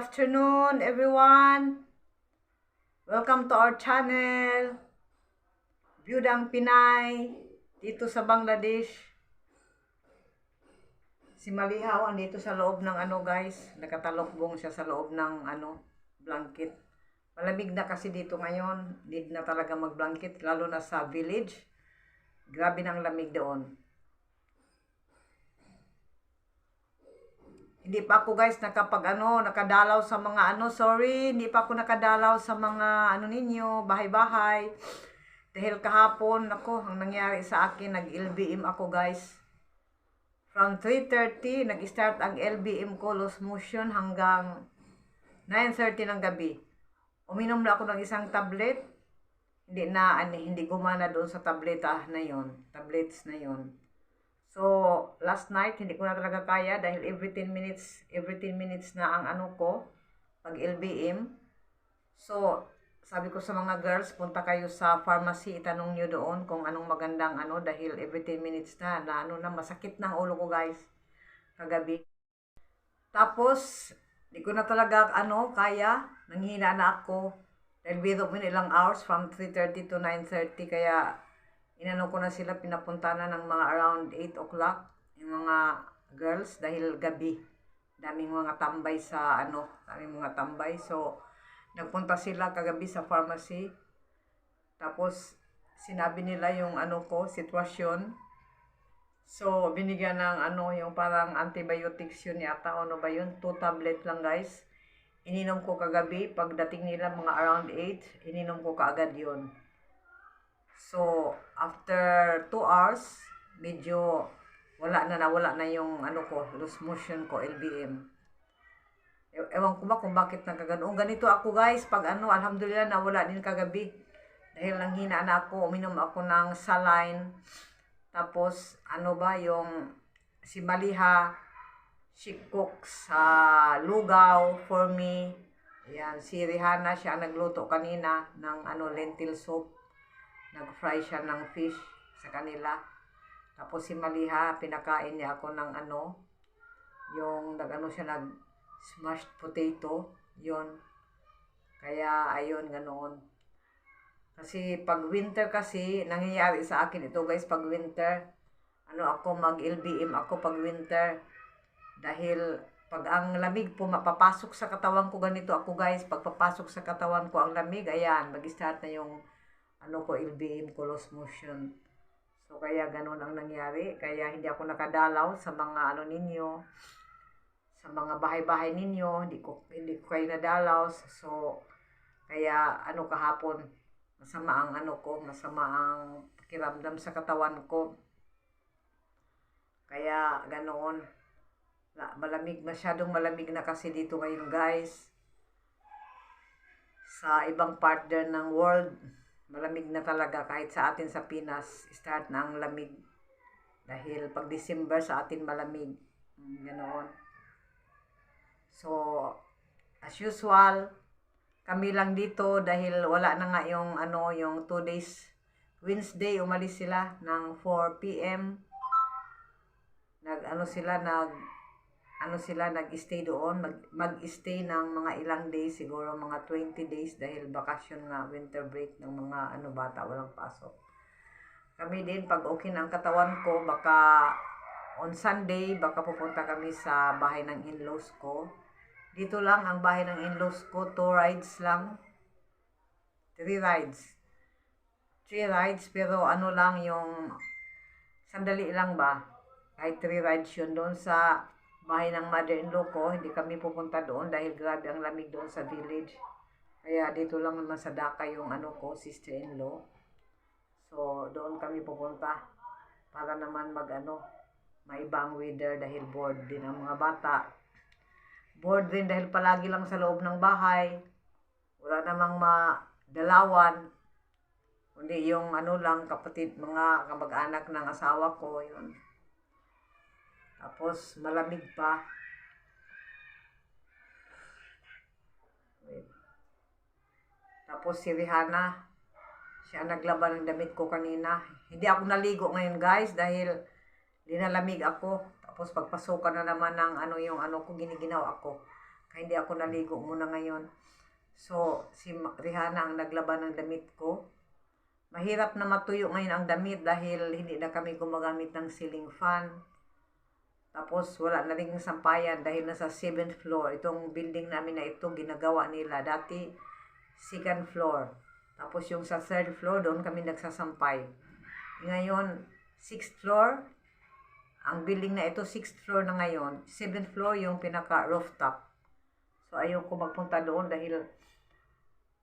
afternoon, everyone. Welcome to our channel, Byudang Pinay, dito sa Bangladesh. Si Malihaw andito sa loob ng guys, nakatalokbong siya sa loob ng blanket. Malamig na kasi dito ngayon, need na talaga mag-blanket, lalo na sa village. Grabe ng lamig doon. Hindi pa ako guys nakadalaw sa mga sorry, hindi pa ako nakadalaw sa mga ninyo, bahay-bahay. Dahil kahapon, ang nangyari sa akin, nag-LBM ako guys. From 3:30, nag-start ang LBM ko, loose motion, hanggang 9:30 ng gabi. Uminom na ako ng isang tablet. Hindi gumana doon sa tablets na yon. So, last night, hindi ko na talaga kaya dahil every 10 minutes na ang pag LBM. So, sabi ko sa mga girls, punta kayo sa pharmacy, itanong nyo doon kung anong magandang dahil every 10 minutes na masakit ng ulo ko guys, kagabi. Tapos, hindi ko na talaga kaya, nanghina na ako. Dahil biro mo ilang hours from 3:30 to 9:30, kaya ko na sila, pinapunta na ng mga around 8 o'clock, yung mga girls, dahil gabi. Daming mga tambay sa So, nagpunta sila kagabi sa pharmacy. Tapos, sinabi nila yung sitwasyon. So, binigyan ng yung parang antibiotics yun yata, ba yun? 2 tablet lang guys. Ininom ko kagabi, pagdating nila mga around 8, ininom ko kaagad yun. So, after 2 hours, medyo nawala na yung loose motion ko, LBM. Ewan ko ba kung bakit nagkaganoon. Ganito ako guys, pag alhamdulillah nawala din kagabi. Dahil nanghina na ako, uminom ako ng saline. Tapos, yung si Maliha, she cooks sa lugaw for me. Ayan, si Rihanna, siya ang nagluto kanina ng lentil soup. Nag-fry siya ng fish sa kanila. Tapos si Maliha, pinakain niya ako ng yung siya smashed potato. Yun. Kaya, ayun, ganoon. Kasi pag winter kasi, nangyayari sa akin ito guys, pag winter, mag-LBM ako pag winter. Dahil pag ang lamig po mapapasok sa katawan ko, ganito ako guys, pag papasok sa katawan ko ang lamig, ayan, mag-start na yung LBM ko, loose motion. So, kaya ganun ang nangyari. Kaya hindi ako nakadalaw sa mga ninyo, sa mga bahay-bahay ninyo. Hindi ko kayo nadalaw. So, kaya kahapon, masama ang masama ang pakiramdam sa katawan ko. Kaya ganoon. Masyadong malamig na kasi dito ngayon guys. Sa ibang part din ng world, malamig na talaga. Kahit sa atin sa Pinas, start na ang lamig. Dahil pag December sa atin malamig. Ganoon. So, as usual, kami lang dito dahil wala na nga yung yung 2 days. Wednesday, umalis sila ng 4 p.m. Nag-stay doon, mag-stay ng mga ilang days, siguro mga 20 days dahil bakasyon nga, winter break ng mga bata, walang pasok. Kami din, pag okay na ang katawan ko, baka on Sunday, baka pupunta kami sa bahay ng in-laws ko. Dito lang ang bahay ng in-laws ko, 2 rides lang. 3 rides. 3 rides, pero lang yung, sandali lang ba? Kahit 3 rides yun doon sa bahay ng mother-in-law ko, hindi kami pupunta doon dahil grabe ang lamig doon sa village. Kaya dito lang naman sa Dhaka yung sister-in-law. So, doon kami pupunta para naman maibang weather dahil bored din ang mga bata. Bored din dahil palagi lang sa loob ng bahay. Wala namang madalawan. Kundi yung lang, kapatid, mga kamag-anak ng asawa ko, yun. Tapos, malamig pa. Wait. Tapos, si Rihanna, siya naglaban ng damit ko kanina. Hindi ako naligo ngayon, guys, dahil linalamig ako. Tapos, pagpasukan na naman ng yung ko, giniginaw ako. Kaya hindi ako naligo muna ngayon. So, si Rihanna ang naglaban ng damit ko. Mahirap na matuyo ngayon ang damit dahil hindi na kami gumagamit ng ceiling fan. Tapos wala na rin sampayan dahil nasa 7th floor. Itong building namin na ito ginagawa nila. Dati 2nd floor. Tapos yung sa 3rd floor doon kami nagsasampay. Ngayon 6th floor. Ang building na ito 6th floor na ngayon. 7th floor yung pinaka rooftop. So ayoko magpunta doon dahil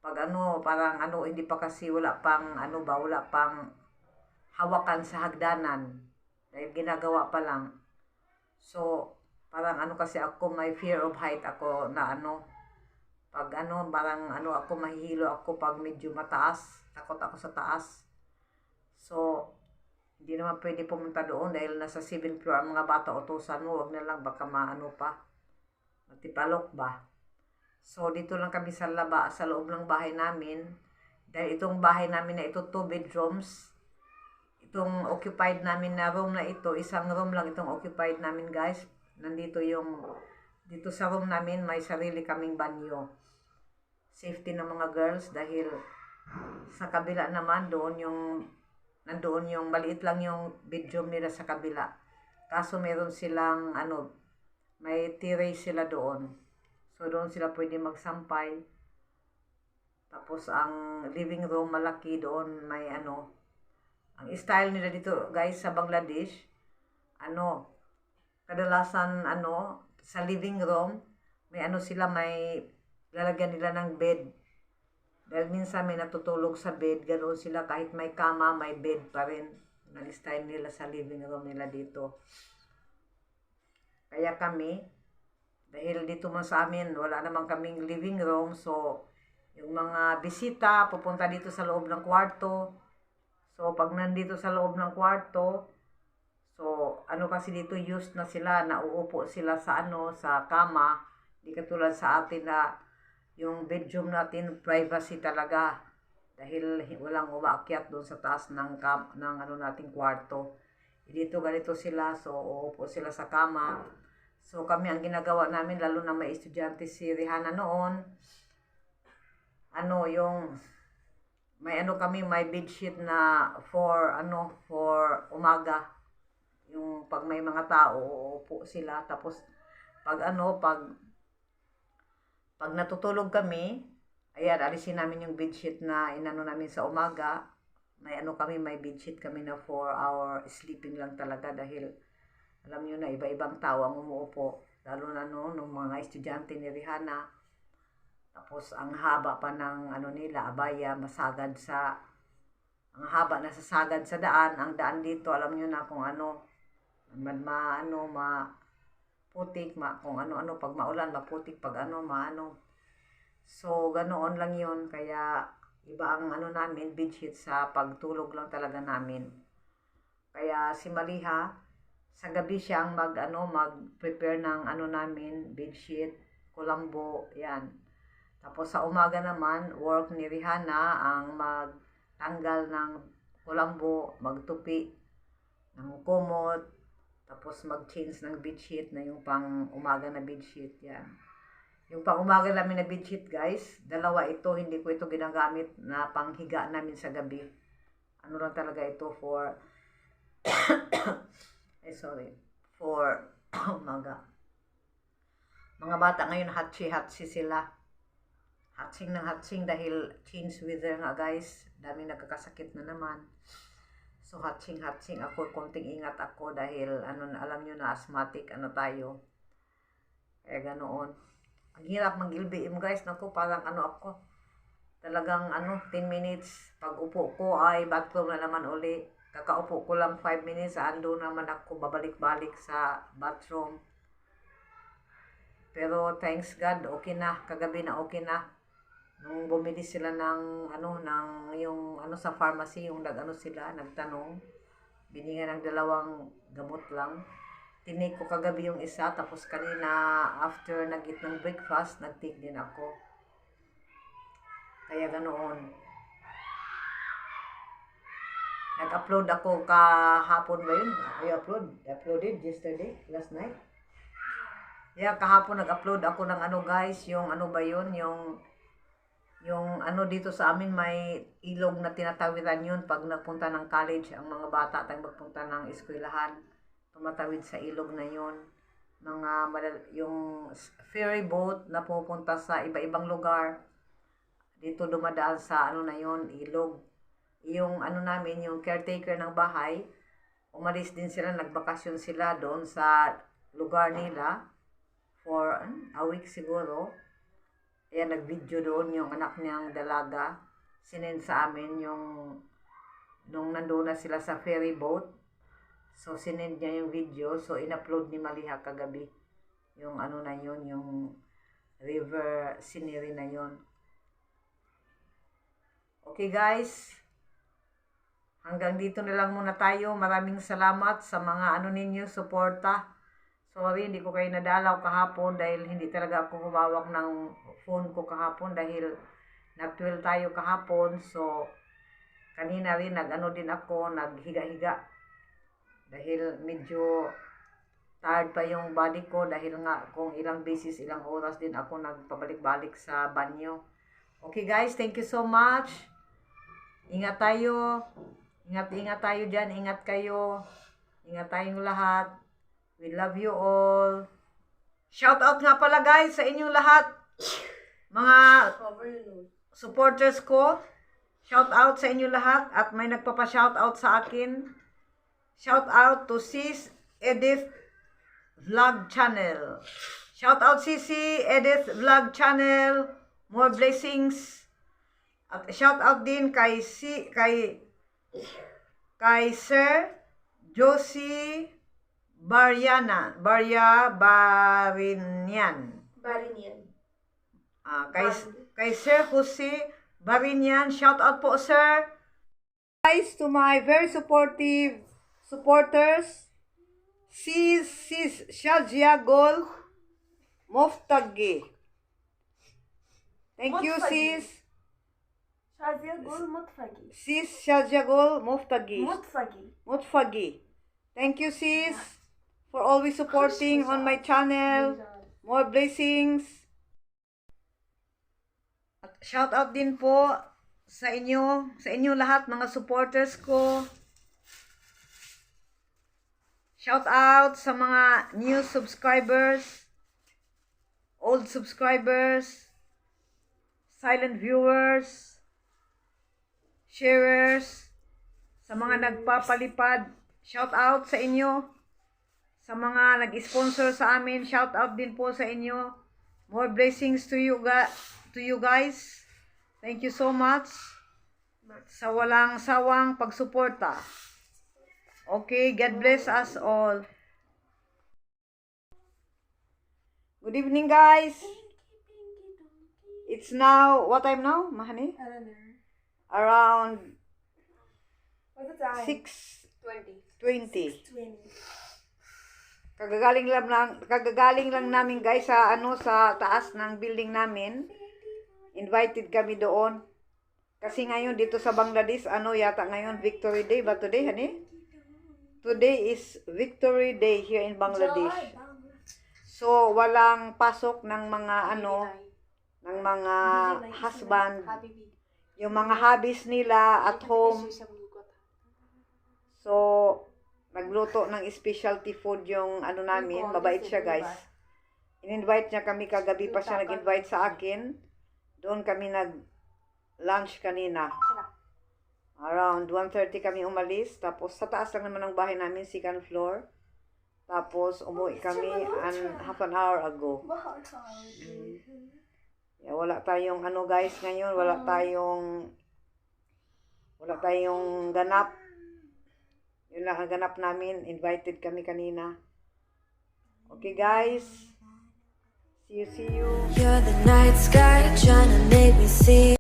pag parang hindi pa kasi wala pang wala pang hawakan sa hagdanan. Dahil ginagawa pa lang. So, parang kasi ako, may fear of height ako na pag parang ako, mahihilo ako pag medyo mataas. Takot ako sa taas. So, hindi naman pwede pumunta doon dahil nasa 7th floor ang mga bata, utusan mo, wag na lang, baka matipalok ba. So, dito lang kami sa loob ng bahay namin. Dahil itong bahay namin na ito, 2 bedrooms. Itong occupied namin na room na ito, isang room lang itong occupied namin, guys. Dito sa room namin, may sarili kaming banyo. Safety ng mga girls dahil sa kabila naman, nandoon yung maliit lang yung bedroom nila sa kabila. Kaso meron silang, may terrace sila doon. So, doon sila pwede magsampay. Tapos, ang living room malaki doon, may ang style nila dito, guys, sa Bangladesh, kadalasan, sa living room, may may lalagyan nila ng bed. Dahil minsan may natutulog sa bed, ganoon sila, kahit may kama, may bed pa rin. Ang style nila sa living room nila dito. Kaya kami, dahil dito man sa amin, wala naman kaming living room, so, yung mga bisita, pupunta dito sa loob ng kwarto. So, pag nandito sa loob ng kwarto, so, kasi dito used na sila, nauupo sila sa sa kama. Di katulad sa atin na yung bedroom natin, privacy talaga. Dahil walang umaakyat doon sa taas ng nating kwarto. Dito ganito sila, so, uupo sila sa kama. So, kami ang ginagawa namin, lalo na may estudyante si Rihanna noon, may kami, may bedsheet na for umaga. Yung pag may mga tao, uupo sila. Tapos, pag natutulog kami, ayan, alisin namin yung bedsheet na namin sa umaga. May bedsheet kami na for our sleeping lang talaga dahil, alam nyo na, iba-ibang tao ang umuupo. Lalo na nung mga estudyante ni Rihanna. Tapos, ang haba pa ng nila, abaya, ang haba na sasagad sa daan. Ang daan dito, alam nyo na kung putik, kung pag maulan, maputik, pag So, ganoon lang yun. Kaya, iba ang namin, bedsheet sa pagtulog lang talaga namin. Kaya, si Maliha, sa gabi siyang mag-prepare ng namin, bedsheet, kulambo, yan. Tapos sa umaga naman, work ni Rihanna ang magtanggal ng kulambo, magtupi ng kumot, tapos mag-change ng bedsheet na yung pang umaga na bedsheet, yan. Yung pang umaga namin na bedsheet, guys, dalawa ito, hindi ko ito ginagamit na panghiga namin sa gabi. Lang talaga ito for, for umaga. Mga bata ngayon, hatsi sila. Hatsing ng hatsing dahil change weather nga, guys. Daming nagkakasakit na naman. So, hatsing. Ako, konting ingat ako dahil, alam nyo na, asthmatic, tayo. Kaya ganoon. Ang hirap mag-LBM, guys. Naku, parang ako. Talagang, 10 minutes. Pag upo ko, ay bathroom na naman uli. Kakaupo ko lang 5 minutes. Ando naman ako, babalik-balik sa bathroom. Pero, thanks God, okay na. Kagabi na okay na. Nung bumili sila ng sa pharmacy, yung nagtanong, biningan ng 2 gamot lang. Tinake ko kagabi yung isa, tapos kanina after nag-eat ng breakfast, nag-take din ako. Kaya ganoon. Nag-upload ako kahapon ba yun? I uploaded yesterday, last night. Yeah, kahapon nag-upload ako ng ano guys, yung ano ba yun, yung ano dito sa amin may ilog na tinatawiran yun pag nagpunta ng college ang mga bata tayong magpunta ng eskwelahan. Tumatawid sa ilog na yun. Yung ferry boat na pupunta sa iba-ibang lugar. Dito dumadaan sa ano na yun, ilog. Yung ano namin, yung caretaker ng bahay, umalis din sila, nagbakasyon sila doon sa lugar nila for a week siguro. Kaya nag-video doon yung anak niyang dalaga. Sinend sa amin yung nung nandoon na sila sa ferry boat. So sinend niya yung video. So in-upload ni Maliha kagabi. Yung ano na yun, yung river scenery na yun. Okay guys. Hanggang dito na lang muna tayo. Maraming salamat sa mga ano ninyo, suporta. Sorry, hindi ko kayo nadalaw kahapon dahil hindi talaga ako humawak ng phone ko kahapon dahil nag-12 tayo kahapon. So, kanina rin nag-ano din ako, naghiga-higa. Dahil medyo tired pa yung body ko dahil nga kung ilang beses, ilang oras din ako nagpabalik-balik sa banyo. Okay guys, thank you so much. Ingat tayo. Ingat tayo dyan. Ingat kayo. Ingat tayong lahat. We love you all. Shout out nga pala guys sa inyong lahat. Mga supporters ko. Shout out sa inyong lahat. At may nagpapa-shout out sa akin. Shout out to Sis Edith Vlog Channel. Shout out Sisi Edith Vlog Channel. More blessings. At shout out din kay Sir Josie Barinyan. Kay Sir Jose Barinyan. Shout out po sir. Guys, to my very supportive supporters. Sis Shazia Gol Moftagi. Thank you sis. Shazia Gol Mutfagi. Sis Shazia Gol Moftagi. Mutfagi. Thank you sis for always supporting on my channel. More blessings. At shout out din po sa inyo lahat mga supporters ko. Shout out sa mga new subscribers, old subscribers, silent viewers, sharers, sa mga nagpapalipad. Shout out sa inyo. Sa mga nag-sponsor sa amin, shout out din po sa inyo. More blessings to you guys. Thank you so much sa walang sawang pagsuporta. Okay, God bless us all. Good evening guys. It's now, what time now, Mahani? I don't know. Around What's the time? 6:20. 20. Kagagaling lang namin guys sa sa taas ng building namin. Invited kami doon. Kasi ngayon dito sa Bangladesh, yata ngayon Victory Day ba today, honey? Today is Victory Day here in Bangladesh. So walang pasok ng mga ng mga husband. Yung mga hobbies nila at home. So nagluto ng specialty food yung namin. Mabait siya guys. In-invite niya kami kagabi pa siya nag-invite sa akin. Doon kami nag-lunch kanina. Around 1:30 kami umalis. Tapos sa taas lang naman ng bahay namin, second floor. Tapos umuwi kami half an hour ago. Yeah, wala tayong guys ngayon. Wala tayong ganap. Yun lang ang ganap namin. Invited kami kanina. Okay guys. See you. You're the night sky trying to make me see